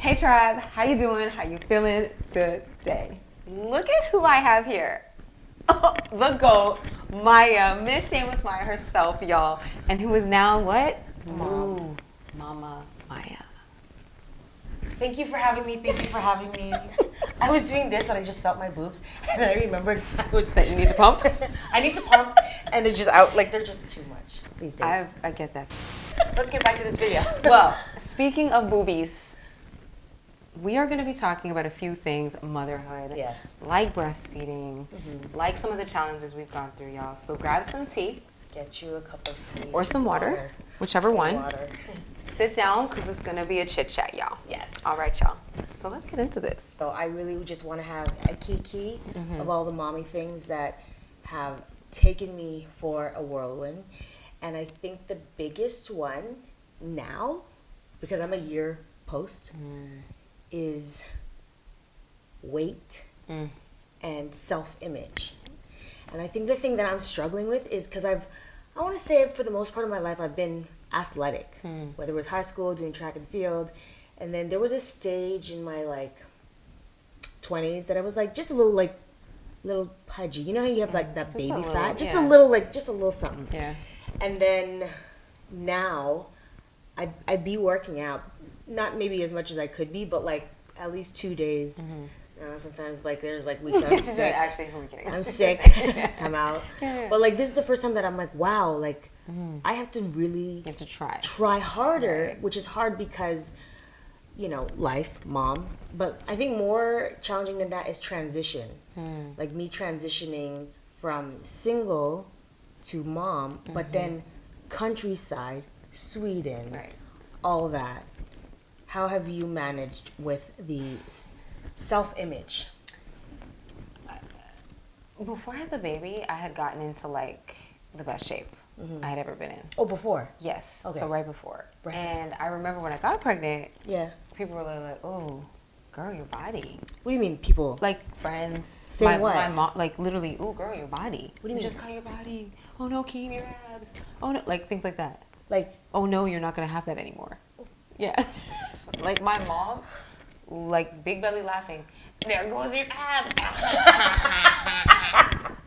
Hey tribe, how you doing? How you feeling today? Look at who I have here. The GOAT, Maya, Miss Shameless Maya herself, y'all. And who is now what? Mama Maya. Thank you for having me. Thank you for having me. I was doing this and I just felt my boobs. And then I remembered That you need to pump? I need to pump. And they're just out. Like, they're just too much these days. I get that. Let's get back to this video. Well, speaking of boobies, we are going to be talking about a few things, motherhood, Yes. like breastfeeding, like some of the challenges we've gone through, y'all. So grab some tea. Get you a cup of tea. Or some water, whichever one. Water. Sit down, because it's going to be a chit-chat, y'all. Yes. All right, y'all. So let's get into this. So I really just want to have a key of all the mommy things that have taken me for a whirlwind. And I think the biggest one now, because I'm a year post, is weight and self-image. And I think the thing that I'm struggling with is because I want to say for the most part of my life, I've been athletic, whether it was high school, doing track and field. And then there was a stage in my like 20s that I was like just a little pudgy. You know how you have like that Just baby a little, fat? Just yeah. a little something. Yeah. And then now I be working out, not maybe as much as I could be, but like at least 2 days. Sometimes like there's like weeks that I'm sick. Actually, who are we kidding? I'm sick. I'm out. Yeah. But like this is the first time that I'm like, wow, like I have to really You have to try. try harder, Right. which is hard because, you know, life, mom. But I think more challenging than that is transition. Like me transitioning from single to mom, but then countryside, Sweden, Right. all that. How have you managed with the self-image? Before I had the baby, I had gotten into like the best shape I had ever been in. Oh, before? Yes. Okay. So right before. Right. And I remember when I got pregnant, Yeah. people were like, "Oh, girl, your body." What do you mean, people? Like friends. Saying what? My mom, like literally, "Oh, girl, your body." What do you mean? Just cut your body. Oh no, keep your abs. Oh no, like things like that. Like, Oh no, you're not gonna have that anymore. Yeah. Like my mom, like big belly laughing. There goes your abs.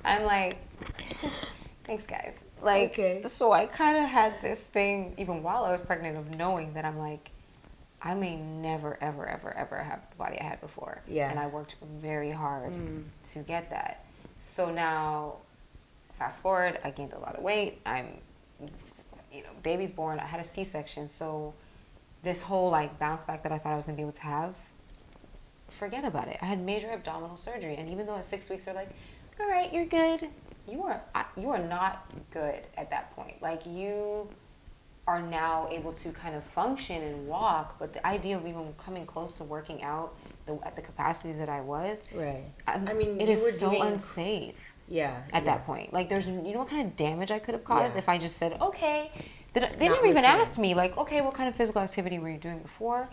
I'm like, thanks guys. Like, Okay. so I kind of had this thing even while I was pregnant of knowing that I'm like, I may never, ever, ever, ever have the body I had before. Yeah. And I worked very hard to get that. So now, fast forward, I gained a lot of weight. Baby's born. I had a C-section. So this whole like bounce back that I thought I was going to be able to have, forget about it. I had major abdominal surgery. And even though at 6 weeks they're like, all right, you're good. You are not good at that point. Like you are now able to kind of function and walk, but the idea of even coming close to working out at the capacity that I was, right. I mean, it you were is so doing- unsafe Yeah. at that point. Like there's, you know what kind of damage I could have caused Yeah. if I just said, okay. They Not never even listening. asked me like, okay, what kind of physical activity were you doing before?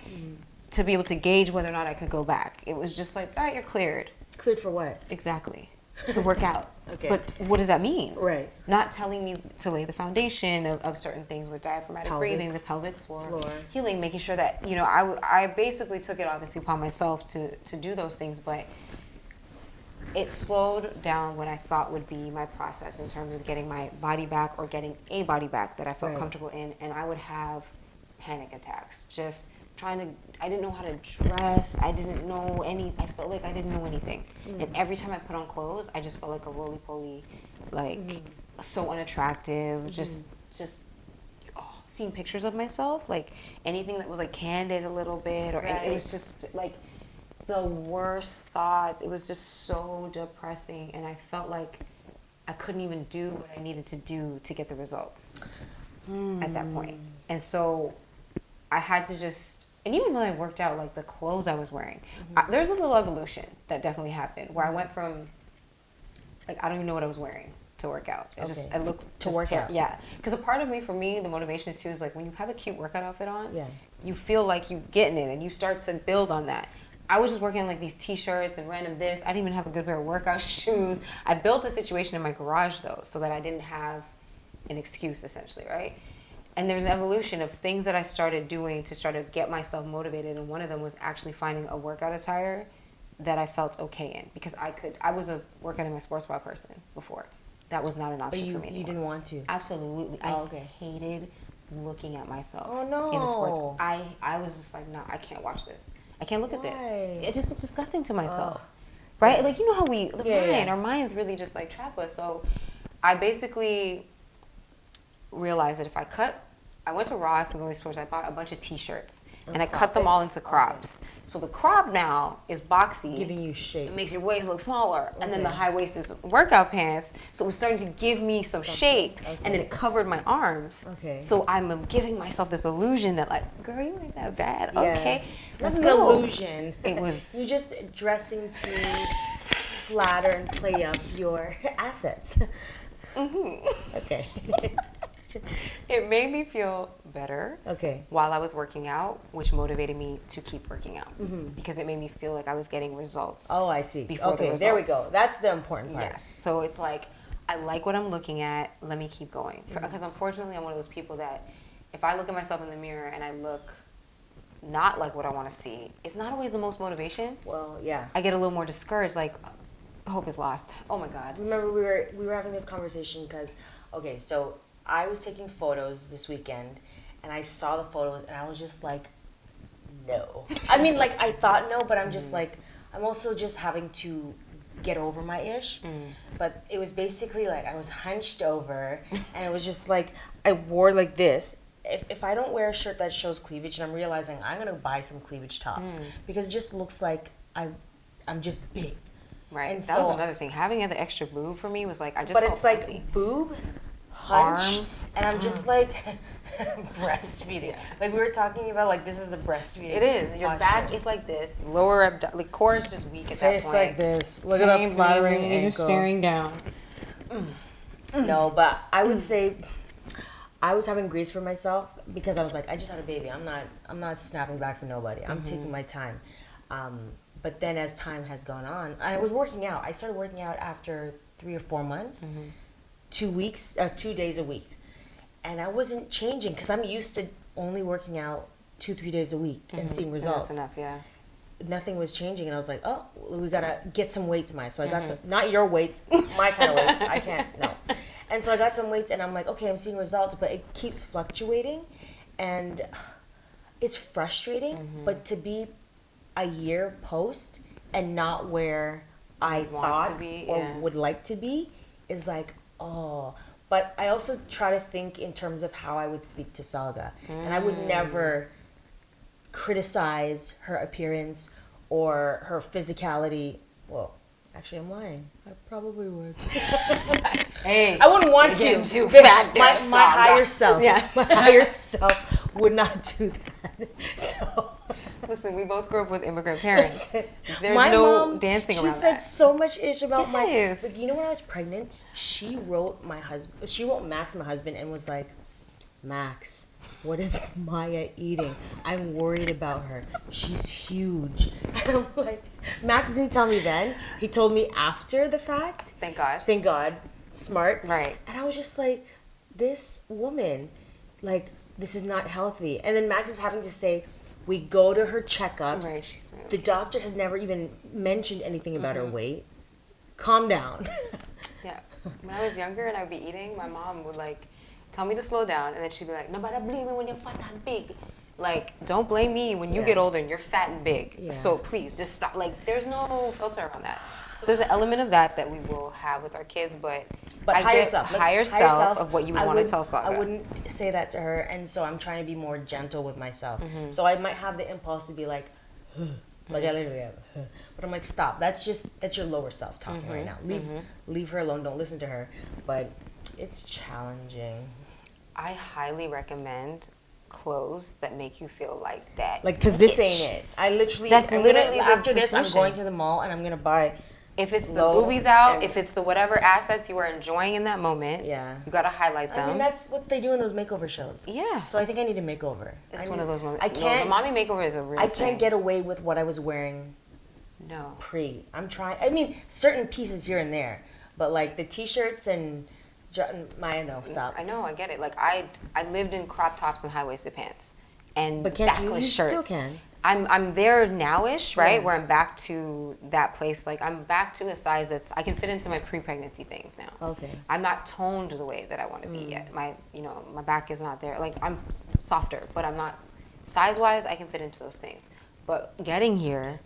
To be able to gauge whether or not I could go back. It was just like, all right, you're cleared. Cleared for what? Exactly. To work out. Okay. But what does that mean? Right. Not telling me to lay the foundation of certain things with diaphragmatic Pelvic breathing, the pelvic floor, floor. healing, making sure that, you know, I basically took it obviously upon myself to do those things, but it slowed down what I thought would be my process in terms of getting my body back or getting a body back that I felt Right. comfortable in, and I would have panic attacks. Just I didn't know how to dress. I felt like I didn't know anything. And every time I put on clothes, I just felt like a roly-poly, like so unattractive. Just seeing pictures of myself, like anything that was like candid a little bit, or it was just like the worst thoughts. It was just so depressing, and I felt like I couldn't even do what I needed to do to get the results at that point. And so I had to just, and even when I worked out, like the clothes I was wearing, there's a little evolution that definitely happened where I went from, like, I don't even know what I was wearing to work out. It's just, I looked To just work out. Yeah. Because a part of me, for me, the motivation is too, is like when you have a cute workout outfit on, Yeah. you feel like you're getting it and you start to build on that. I was just working on like these t-shirts and random this. I didn't even have a good pair of workout shoes. I built a situation in my garage though, so that I didn't have an excuse essentially, right? And there's an evolution of things that I started doing to try to get myself motivated. And one of them was actually finding a workout attire that I felt okay in, because I was a workout in my sports bra person before. That was not an option for me anymore. You didn't want to? Absolutely. Oh, I hated looking at myself Oh, no. in a sports. I was just like, no, I can't watch this. I can't look at this. It just looked disgusting to myself. Right? Like, you know how our minds really just like trap us. So I basically realized that if I went to Ross and Lily Sports, I bought a bunch of t-shirts and I cut them all into crops. Okay. So the crop now is boxy. Giving you shape. It makes your waist look smaller. Okay. And then the high waist is workout pants. So it was starting to give me some shape. Okay. And then it covered my arms. Okay. So I'm giving myself this illusion that like, girl, you ain't that bad. Yeah. Okay. That's an illusion. It was. You're just dressing to flatter and play up your assets. Mm-hmm. Okay. It made me feel better while I was working out, which motivated me to keep working out because it made me feel like I was getting results. Oh, I see. Okay, there we go. That's the important part. Yes. So it's like, I like what I'm looking at. Let me keep going. Because unfortunately, I'm one of those people that if I look at myself in the mirror and I look not like what I want to see, it's not always the most motivation. Well, yeah. I get a little more discouraged, like, hope is lost. Oh my God. Remember, we were having this conversation because, so I was taking photos this weekend, and I saw the photos, and I was just like, no. I mean, like, I thought no, but I'm just like, I'm also just having to get over my ish. But it was basically like I was hunched over, and it was just like I wore like this. If I don't wear a shirt that shows cleavage, and I'm realizing I'm going to buy some cleavage tops because it just looks like I'm just big. Right. And that was another thing. Having the extra boob for me was like, I just But it's like boob, hunch, arm, and I'm just like breastfeeding. Yeah. Like we were talking about, like this is the breastfeeding. It is. Your back is like this. Lower like core is just weak at that point. Face like this. Look at that flattering ankle. You're staring down. No, but I would say I was having grace for myself because I was like, I just had a baby. I'm not snapping back for nobody. I'm taking my time. But then as time has gone on, I was working out. I started working out after 3 or 4 months, 2 days a week. And I wasn't changing because I'm used to only working out 2-3 days a week and seeing results. That's enough, yeah. Nothing was changing, and I was like, oh, we gotta get some weights, Maya. So I got some, not your weights, my kind of weights. I can't, no. And so I got some weights, and I'm like, okay, I'm seeing results, but it keeps fluctuating, and it's frustrating. But to be a year post and not where I thought or would like to be is like, oh. But I also try to think in terms of how I would speak to Salga. And I would never criticize her appearance or her physicality. Well, actually, I'm lying. I probably would. Hey, I wouldn't want to. Too fat my higher self. Yeah. My higher self would not do that. So. Listen, we both grew up with immigrant parents. There's my no mom, dancing around that. She said so much ish about yes. But you know when I was pregnant, she wrote Max, my husband, and was like, Max, what is Maya eating? I'm worried about her. She's huge. And I'm like, Max didn't tell me then. He told me after the fact. Thank God. Thank God. Smart. Right. And I was just like, this woman, like, this is not healthy. And then Max is having to say, we go to her checkups. Right, the doctor has never even mentioned anything about her weight. Calm down. Yeah. When I was younger and I'd be eating, my mom would like tell me to slow down, and then she'd be like, nobody blame me when you're fat and big. Like, don't blame me when you get older and you're fat and big. Yeah. So please, just stop. Like, there's no filter around that. So there's an element of that we will have with our kids, but higher self of what you would want to tell Salga. I wouldn't say that to her, and so I'm trying to be more gentle with myself. So I might have the impulse to be like, like I literally have, but I'm like, stop. That's your lower self talking right now. Leave her alone. Don't listen to her. But it's challenging. I highly recommend clothes that make you feel like that. Like, because this ain't it. I literally, after this, I'm going to the mall and I'm going to buy. If it's the boobies out, if it's the whatever assets you are enjoying in that moment, you got to highlight them. I mean, that's what they do in those makeover shows. Yeah. So I think I need a makeover. It's one of those moments. The mommy makeover is a real thing. I can't get away with what I was wearing I'm trying. I mean, certain pieces here and there. But, like, the T-shirts and Maya, no, stop. I know, I get it. Like I lived in crop tops and high waisted pants and But can't you? backless You shirts. still can. I'm there now-ish, right? Yeah. Where I'm back to that place. Like I'm back to a size that's I can fit into my pre-pregnancy things now. Okay. I'm not toned the way that I want to be yet. My my back is not there. Like I'm softer, but I'm not size-wise. I can fit into those things. But getting here,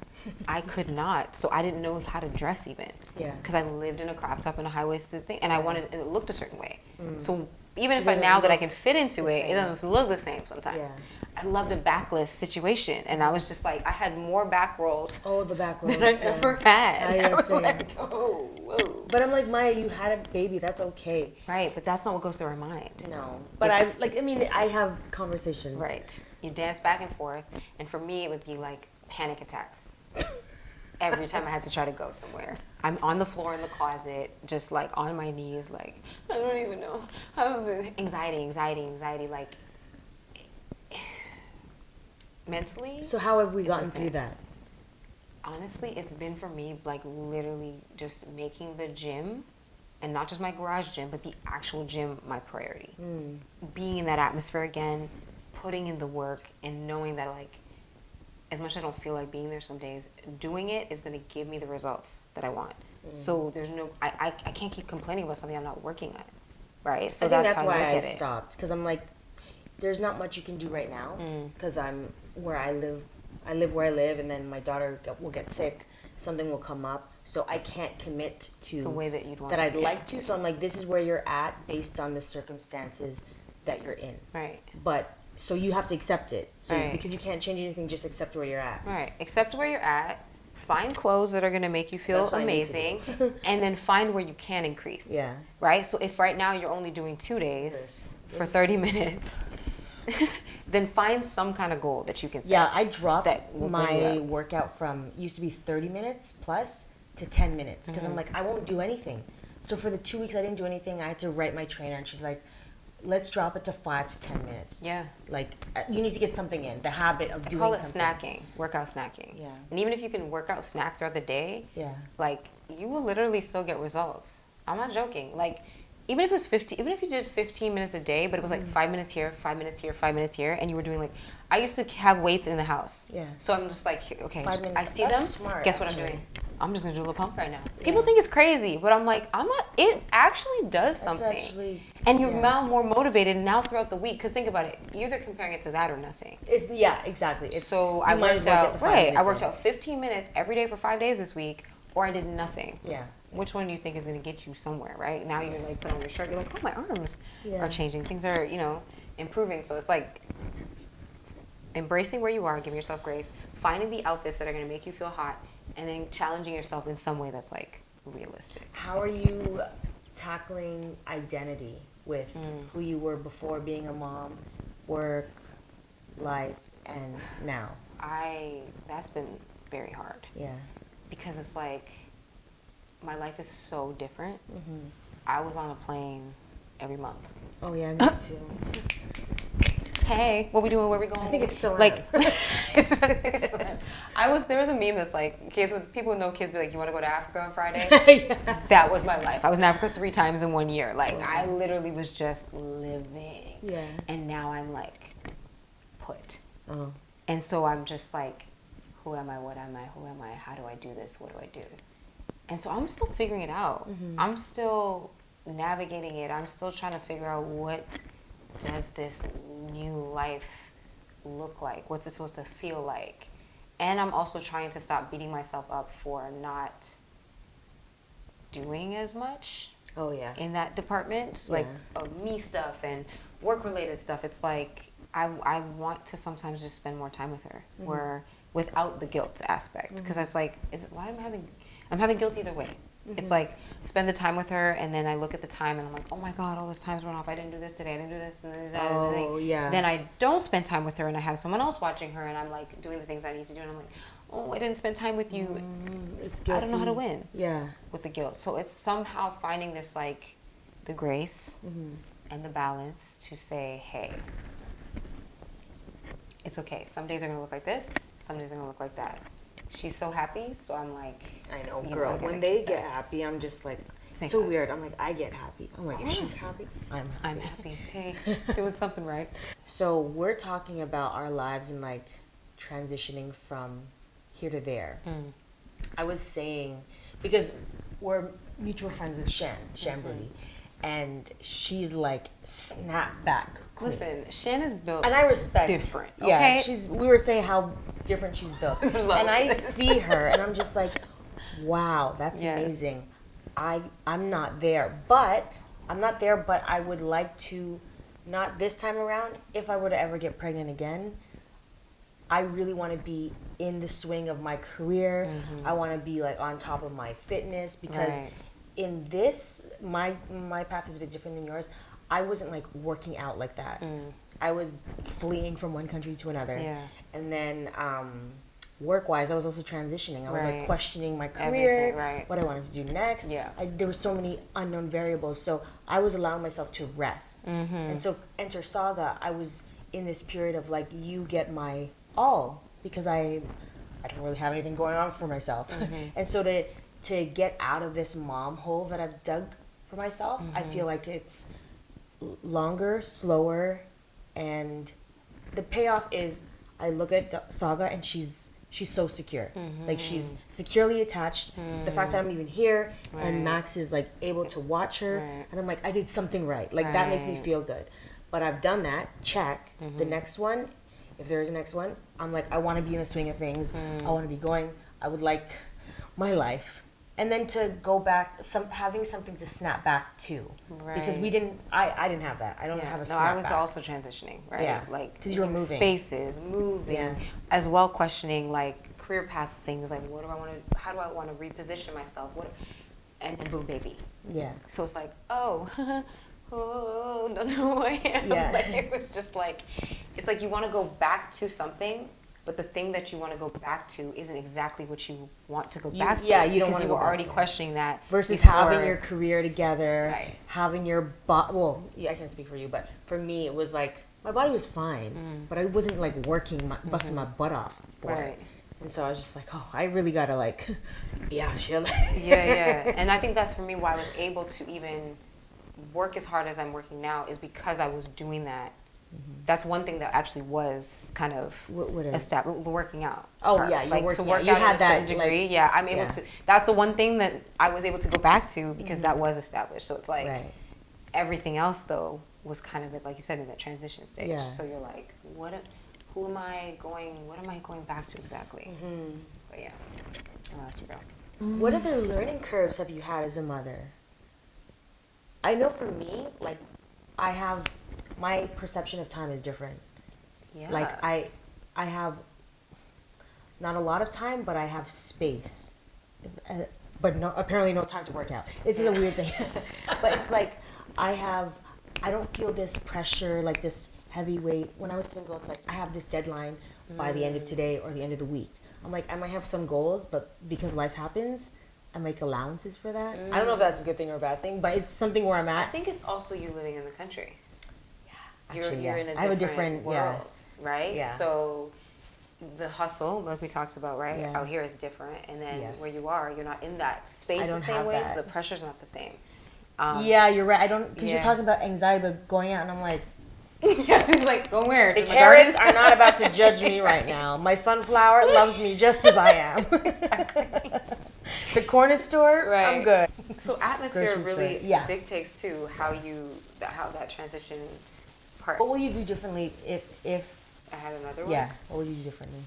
I could not. So I didn't know how to dress even. Yeah. Because I lived in a crop top and a high-waisted thing, and I wanted and it looked a certain way. So even if doesn't now that I look can fit into the it, it same. doesn't look the same sometimes. Yeah. I loved a backless situation, and I was just like, I had more back rolls Oh, the back rolls. than I've ever had. I was same. like, oh, whoa. But I'm like, Maya, you had a baby. That's okay. Right, but that's not what goes through our mind. No. But It's- I have conversations. Right. You dance back and forth, and for me, it would be like panic attacks. Every time I had to try to go somewhere. I'm on the floor in the closet, just like on my knees, like, I don't even know. Anxiety, like, mentally. So how have we gotten insane. through that? Honestly, it's been for me like literally just making the gym, and not just my garage gym, but the actual gym my priority. Being in that atmosphere again, putting in the work, and knowing that like, as much as I don't feel like being there some days, doing it is going to give me the results that I want. So there's no, I can't keep complaining about something I'm not working on, right? So I think that's how I why look I at it. stopped. Because I'm like, there's not much you can do right now. Because I'm where I live. I live where I live, and then my daughter will get sick. Something will come up. So I can't commit to The way that you'd want that to, I'd yeah. like to. So I'm like, this is where you're at based on the circumstances that you're in. Right. But so you have to accept it. So Right. because you can't change anything, just accept where you're at. Right. Accept where you're at. Find clothes that are going to make you feel That's what I need to amazing, do. and then find where you can increase. Yeah. Right. So if right now you're only doing 2 days for This- 30 minutes, then find some kind of goal that you can set. Yeah, I dropped that will bring you my up. workout from used to be 30 minutes plus to 10 minutes because Mm-hmm. I'm like, I won't do anything. So for the 2 weeks I didn't do anything, I had to write my trainer, and she's like, let's drop it to 5 to 10 minutes. Yeah. Like, you need to get something in, the habit of I doing call it something. snacking, workout snacking. Yeah. And even if you can work out snack throughout the day, Yeah. like you will literally still get results. I'm not joking. Like even if it was 15, even if you did 15 minutes a day, but it was like 5 minutes here, 5 minutes here, 5 minutes here, and you were doing like, I used to have weights in the house. Yeah. So I'm just like, here, okay, 5 minutes. I see That's them. smart, Guess what actually. I'm doing? I'm just gonna do a little pump right now. People think it's crazy, but I'm like, I'm not. It actually does That's something, actually- and you're yeah. now more motivated now throughout the week. Because think about it, you're either comparing it to that or nothing. It's, yeah, exactly. It's, So you I might as worked well get out, the 5 right? I minutes worked in. out 15 minutes every day for 5 days this week, or I did nothing. Yeah. Which one do you think is going to get you somewhere, right? Now you're like, put on your shirt, you're like, oh, my arms Yeah. are changing. Things are, improving. So it's like embracing where you are, giving yourself grace, finding the outfits that are going to make you feel hot, and then challenging yourself in some way that's like realistic. How are you tackling identity with who you were before being a mom, work, life, and now? That's been very hard Yeah. because it's like my life is so different. I was on a plane every month. Oh yeah, me too. Hey, what we doing? Where we going? I think it's still like. There was a meme that's like people know kids be like, you want to go to Africa on Friday? Yeah. That was my life. I was in Africa 3 times in 1 year. Like I literally was just living. Yeah. And now I'm like put. Oh. And so I'm just like, who am I? What am I? Who am I? How do I do this? What do I do? And so I'm still figuring it out. I'm still navigating it. I'm still trying to figure out what does this new life look like? What's it supposed to feel like? And I'm also trying to stop beating myself up for not doing as much Oh yeah. in that department, Yeah. like me stuff and work-related stuff. It's like I want to sometimes just spend more time with her, where without the guilt aspect, because it's like, why am I having guilt either way. It's like spend the time with her, and then I look at the time and I'm like, oh my god, all this time's run off. I didn't do this today. I didn't do this. Oh, yeah. Then I don't spend time with her, and I have someone else watching her, and I'm like doing the things I need to do, and I'm like, oh, I didn't spend time with you. It's I don't know how to guilty. win Yeah. with the guilt. So it's somehow finding this like the grace and the balance to say, hey, it's okay. Some days are gonna look like this. Some days are gonna look like that. She's so happy, so I'm like, I know, you girl. I gotta When they keep get that. happy, I'm just like, Thank so God. weird. I'm like, I get happy. I'm like, if she's happy, I'm happy. I'm happy. Hey, doing something right. So we're talking about our lives and like transitioning from here to there. I was saying, because we're mutual friends with Shan Brody, and she's like snap back queen. Listen, Shannon's built And I respect different. Yeah, Okay, we were saying how different she's built, and I see her, and I'm just like, wow, that's Yes. amazing. I'm not there, but I would like to, not this time around. If I were to ever get pregnant again, I really want to be in the swing of my career. I want to be like on top of my fitness, because Right. in this, my path is a bit different than yours. I wasn't like working out like that. I was fleeing from one country to another. Yeah. And then work-wise, I was also transitioning. I was like Right. questioning my career, Everything, right. what I wanted to do next. Yeah. There were so many unknown variables, so I was allowing myself to rest. And so enter Saga, I was in this period of like, you get my all, because I don't really have anything going on for myself. And so to get out of this mom hole that I've dug for myself, I feel like it's longer, slower, and the payoff is I look at Saga and she's so secure. Like, she's securely attached. The fact that I'm even here and Right. Max is like able to watch her, Right. and I'm like, I did something right. Like, that makes me Right. feel good. But I've done that, check. The next one, if there is a next one, I'm like, I want to be in the swing of things. I want to be going. I would like my life. And then to go back, having something to snap back to. Because Right. we didn't, I didn't have that. I don't have a No, snap I was back. also transitioning, right? Yeah, Like, 'cause you were new moving. spaces, moving, Yeah. as well careering like career path things, like what do I want to, how do I want to reposition myself? And then boom, baby. Yeah. So it's like, oh, oh, don't know who I am. Yeah. Like, it was just like, it's like you want to go back to something, but the thing that you want to go back to isn't exactly what you want to go back to. Yeah, you don't because wanna you go were back already there. questioning that. Versus before. having your career together, Right. having your well, yeah, I can't speak for you, but for me, it was like, my body was fine, but I wasn't like working, busting my butt off for Right. it. And so I was just like, oh, I really gotta like be out here. Yeah. And I think that's for me why I was able to even work as hard as I'm working now, is because I was doing that. That's one thing that actually was kind of What is? established, working out. Oh, part. yeah, you're like working to work out. You out had in a that, certain degree. like, Yeah, I'm able yeah. to. That's the one thing that I was able to go back to, because that was established. So it's like Right. everything else though was kind of, like you said, in that transition stage. Yeah. So you're like, what am I going back to exactly? But yeah, oh, that's real. What other learning curves have you had as a mother? I know for me, like, I have, my perception of time is different. Yeah. Like, I have not a lot of time, but I have space. But no, apparently no time to work out. It's a weird thing. But it's like, I don't feel this pressure, like this heavy weight. When I was single, it's like, I have this deadline by the end of today or the end of the week. I'm like, I might have some goals, but because life happens, I make allowances for that. I don't know if that's a good thing or a bad thing, but it's something where I'm I at. think it's also you living in the country. Actually, You're yeah. in a I have a different different world, right? Yeah. So the hustle, like we talked about, right? Yeah. Out here is different, and then Yes. where you are, you're not in that space I the don't same have way, that. so the pressure's not the same. Yeah, you're right. I don't, because you're Yeah. talking about anxiety, but going out, and I'm like, Yeah, she's like, go where? the To my carrots garden? are not about to judge me right now. My sunflower loves me just as I am. The corner store, I'm Right. good. So atmosphere Grocery really store. Yeah. dictates too how that transition part. What will you do differently if I had another one. yeah, what would you do differently?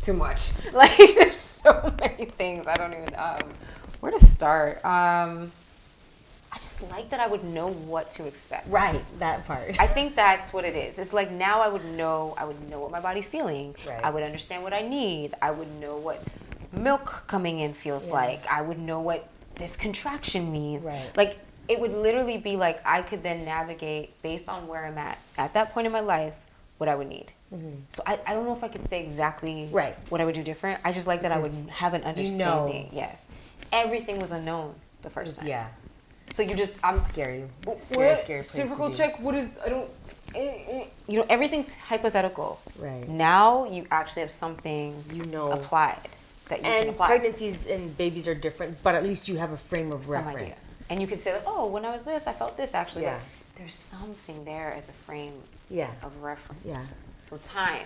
Too much. Like, there's so many things. I don't even where to start. I just like that I would know what to expect. Right, that part. I think that's what it is. It's like now I would know what my body's feeling. Right. I would understand what I need. I would know what milk coming in feels Yeah. like. I would know what this contraction means. Right. Like, it would literally be like I could then navigate based on where I'm at that point in my life, what I would need. So I don't know if I could say exactly Right. what I would do different. I just like that I would Because have an you know. understanding. Yes. Everything was unknown the first time. Yeah, So you just, I'm scary, scary place cervical to be. check. What is? I don't. You know, everything's hypothetical. Right. Now you actually have something You know. applied. that you can And apply. pregnancies and babies are different, but at least you have a frame of Some idea. reference. And you can say, like, oh, when I was this, I felt this actually. Yeah. Like, there's something there as a frame Yeah. of reference. Yeah. So time.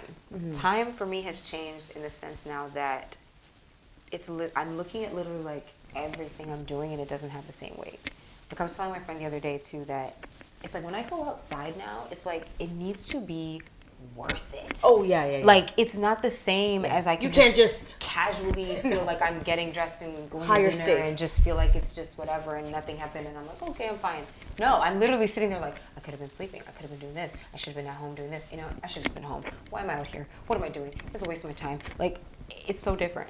Time for me has changed in the sense now that I'm looking at literally like everything I'm doing and it doesn't have the same weight. Like I was telling my friend the other day too that it's like when I go outside now, it's like it needs to be worth it. Oh, yeah. Like it's not the same as I can You can't just casually feel like I'm getting dressed and going Higher to dinner stakes. and just feel like it's just whatever and nothing happened and I'm like, okay, I'm fine. No, I'm literally sitting there like, I could have been sleeping. I could have been doing this. I should have been at home doing this. You know, I should have just been home. Why am I out here? What am I doing? This is a waste of my time. Like, it's so different.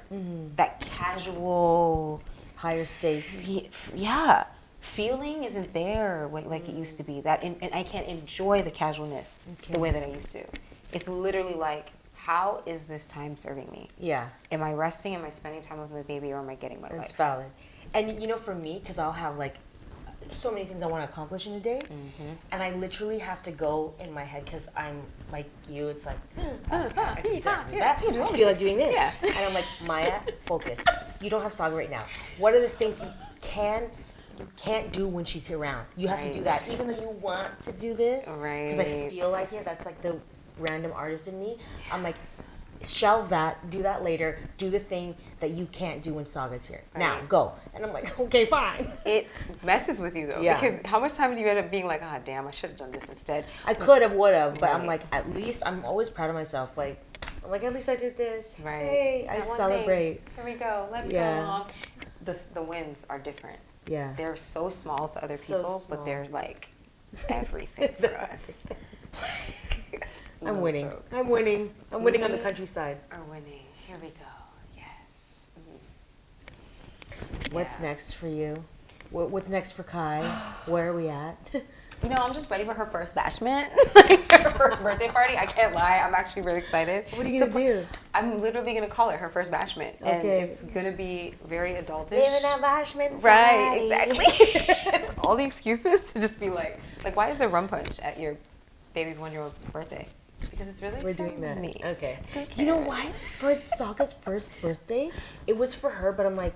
That casual, higher stakes. yeah, feeling isn't there like it used to be. And I can't enjoy the casualness the way that I used to. It's literally like, how is this time serving me? Yeah. Am I resting? Am I spending time with my baby, or am I getting my life? It's valid. And you know, for me, because I'll have like so many things I want to accomplish in a day, and I literally have to go in my head because I'm like you. It's like I can do that. I feel like doing this, and I'm like, Maya, focus. You don't have Saga right now. What are the things you can't do when she's around? You have to do that, even though you want to do this, because I feel like it. That's like the random artist in me. I'm like, shelve that, do that later, do the thing that you can't do when Saga's here. Now, go. And I'm like, okay, fine. It messes with you, though. Yeah. Because how much time do you end up being like, ah, damn, I should have done this instead? I could have, would have, but I'm like, at least, I'm always proud of myself. Like, I'm like, at least I did this. Right. Hey, I That one celebrate. thing. Here we go. Let's go on. The wins are different. Yeah. They're so small to other So people, small. but they're like everything for us. I'm winning. joke. I'm winning. I'm winning on the We countryside. Are winning. Here we go. Yes. What's Yeah. next for you? What's next for Kai? Where are we at? You know, I'm just ready for her first bashment, like her first birthday party. I can't lie. I'm actually really excited. What are you going to do? I'm literally going to call it her first bashment. And Okay. it's going to be very adultish. Living at Bashman. Right, exactly. It's all the excuses to just be like, why is there rum punch at your baby's 1-year-old birthday? Because it's really We're for doing that. me. Okay. Who You know cares? why? For Saga's first birthday, it was for her, but I'm like,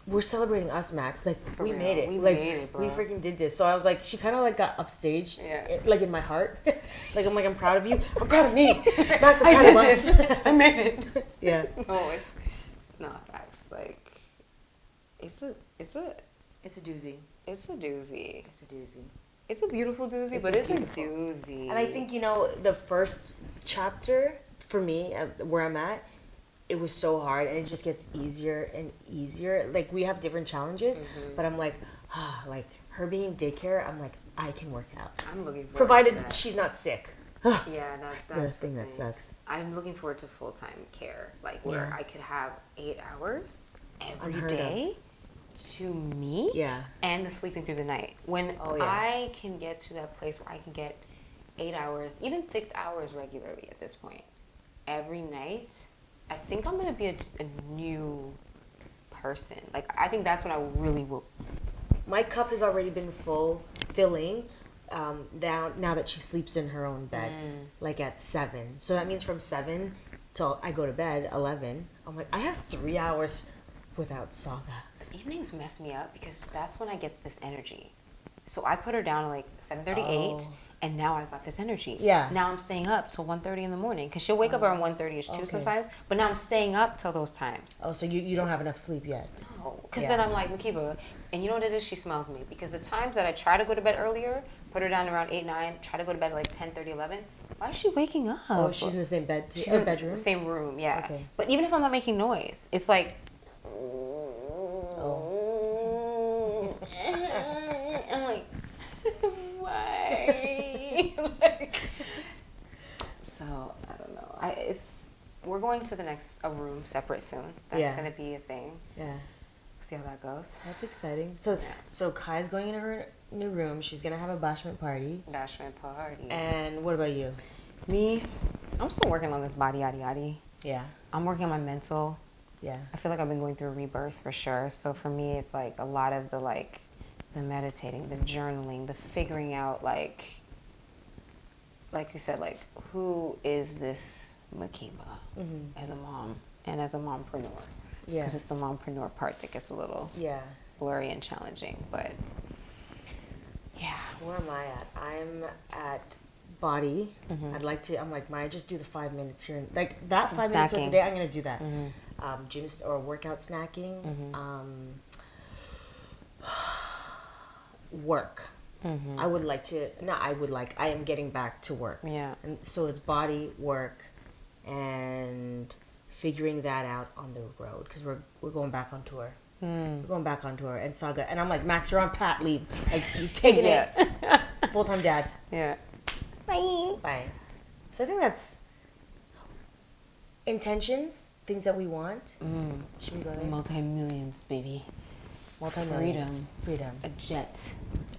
we're celebrating us, Max. Like, we real. made it. We like, made it, bro. we freaking did this. So I was like, she kind of like got upstaged, Yeah. like in my heart. Like, I'm proud of you. I'm proud of me. Max, I'm proud of us. I made it. Yeah. No, it's not facts. Like, it's a It's a doozy. it's a doozy. It's a doozy. It's a beautiful doozy, It's but a it's a beautiful- doozy. And I think, you know, the first chapter for me, where I'm at, it was so hard, and it just gets easier and easier. Like, we have different challenges, but I'm like, like, her being in daycare, I'm like, I can work out. I'm looking forward Provided to that. she's not sick. Yeah, that's the thing that sucks. I'm looking forward to full-time care, like where Yeah. I could have 8 hours every Unheard of. day to me. Yeah. And the sleeping through the night. When Oh, yeah. I can get to that place where I can get 8 hours, even 6 hours regularly at this point, every night, I think I'm gonna be a new person. Like, I think that's when I really will. My cup has already been filling now that she sleeps in her own bed, like at 7. So that means from 7 till I go to bed, 11, I'm like, I have 3 hours without Saga. The evenings mess me up because that's when I get this energy. So I put her down at like 7:38, and now I've got this energy. Yeah. Now I'm staying up till 1:30 in the morning because she'll wake up around 1:30ish too sometimes. But now I'm staying up till those times. Oh, so you don't have enough sleep yet. Because Yeah. then I'm like, Makeba, and you know what it is? She smells me. Because the times that I try to go to bed earlier, put her down around 8, 9, try to go to bed at like 10:30, 11, why is she waking up? Oh, she's in the same bed too. She's Or in bedroom. the same room, yeah. Okay. But even if I'm not making noise, it's like, I'm like, why? Like, so I don't know. We're going to a room separate soon. That's Yeah. gonna be a thing. Yeah. See how that goes. That's exciting. So Kai's going in her new room. She's gonna have a bashment party. Bashment party. And what about you? Me, I'm still working on this body yaddy yaddy. Yeah. I'm working on my mental. Yeah. I feel like I've been going through a rebirth for sure. So for me, it's like a lot of the meditating, the journaling, the figuring out like you said, like who is this Makeba as a mom and as a mompreneur? Yeah. Because it's the mompreneur part that gets a little blurry and challenging. But yeah. Where am I at? I'm at body. I'm like, Maya, just do the 5 minutes here. Like that 5 minutes of the day, I'm going to do that. Gym or workout snacking. Work. I am getting back to work. Yeah. And so it's body, work, and figuring that out on the road. Because we're going back on tour. We're going back on tour and Saga. And I'm like, Max, you're on pat leave. Like, you're taking it. Full-time dad. Yeah. Bye. So I think that's intentions, things that we want. Should we go there? Multi-millions, baby. Multi-millions. Freedom. A jet.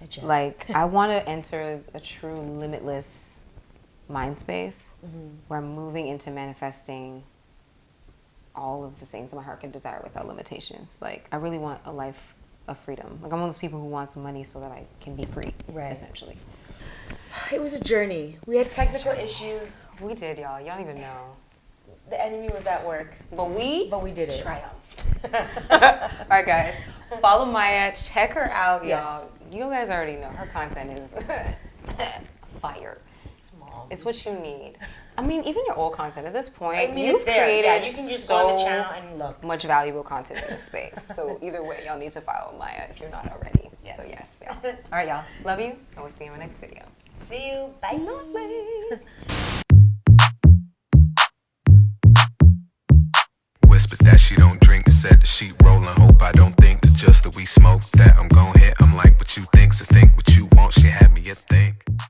A jet. Like, I want to enter a true limitless mind space where I'm moving into manifesting all of the things that my heart can desire without limitations. Like, I really want a life of freedom. Like, I'm one of those people who wants money so that I can be free, essentially. It was a journey. We had technical issues. We did, y'all. Y'all don't even know. The enemy was at work. But we did it. Triumphed. All right, guys. Follow Maya. Check her out, y'all. You guys already know. Her content is fire. It's what you need. I mean, even your old content at this point, you've created you can just go on the channel and look. Much valuable content in this space. So either way, y'all need to follow Maya if you're not already. Yes. So yes, y'all. All right, y'all. Love you, and we'll see you in my next video. See you. Bye. Whispered that she don't drink, said that she rollin'. Hope I don't think that just that we smoke that I'm gon' hit. I'm like, what you think, so think what you want. She had me a thing.